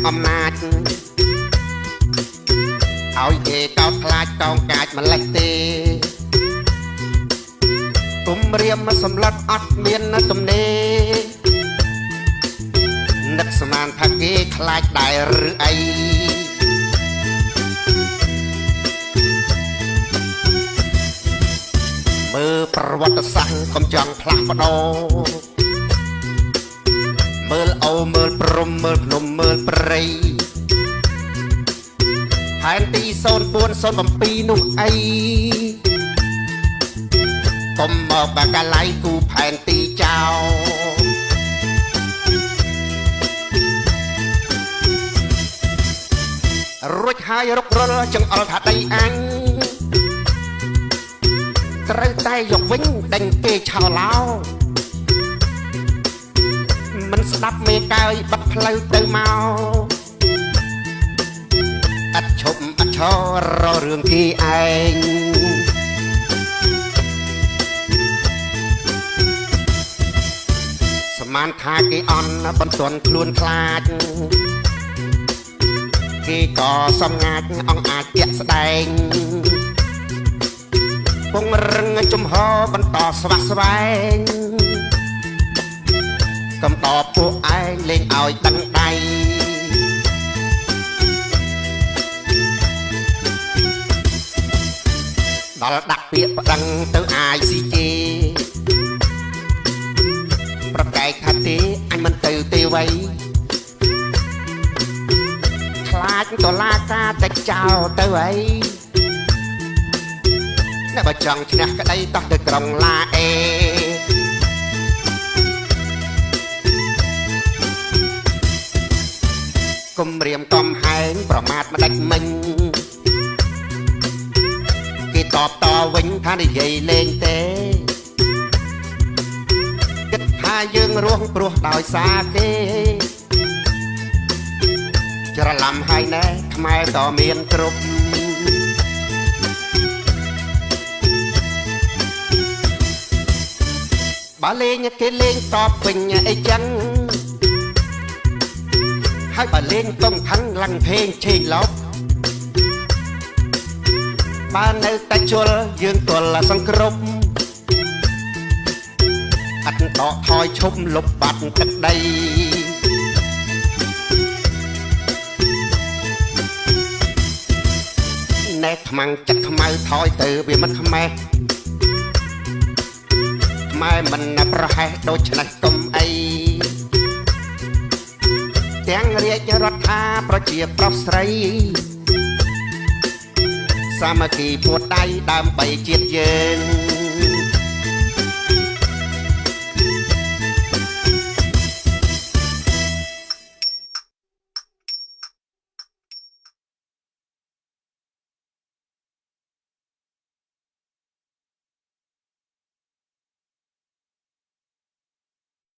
អំណាចឲ្យគេកោតខ្លាចកោងកាចម្លេះទេគុំរៀមសម្លឹកអត់មានទំនេរនឹកស្មានថាគេខ្លាចដែរឬអីមើលប្រវត្តិសាស្ត្រកុំចង់ផ្លាស់ប្ដូរមើលអូមើលព្រំមើលភ្នំមើលព្រៃផែនទី0407នោះអីកុំមកបាកាឡៃគូផែនទីចោលរួចហើយរុករលចង្អុលថាដីអញត្រូវតែយកវិញដេញគេឆោឡោមិនស្ដាប់មេកើយបាត់ផ្លូវទៅមកអត់ឈប់អត់ឈរររឿងគេឯងស្មានថាគេអន់បន្ទន់ខ្លួនខ្លាចគេក៏សំងាចអង្គអាចជាក់ស្ដែងពងរឹងចំហបន្តស្វាក់ស្វែងកំដរពួកឯងលេងឲ្យដឹងដៃដល់ដាក់ពាក្យប្តឹងទៅអាយស៊ីជេប្រកែកថាទេអញមិនទៅទេវៃខ្លាចតឡាការតែចោលទៅអីតែបើចង់ឈ្នះក្តីតោះទៅក្រុងឡាអេគុំរៀមកំហែងប្រមាថម្ដេចមិញគេតបតវិញថានិយាយលេងទេគិតថាយើងរស់ព្រោះដោយសារគេច្រឡំហើយណែខ្មែរក៏មានគ្រប់បើលេងគេលេងតបវិញអីចឹងហើយបើលេងកុំខឹងឡើងភេងឆេងឡប់បើនៅតែជល់យើងទល់សង្គ្រប់អត់ដកថយឈប់លុបបាត់ទឹកដីណែខ្មាំងចិត្តខ្មៅថយទៅវាមិនខ្មេះម៉ែមិនប្រហែសដូចឆ្នះកុំអីទាំងរាជរដ្ឋាប្រជាប្រុសស្រីសាមគ្គីពួតដៃដើម្បីជាតិយើង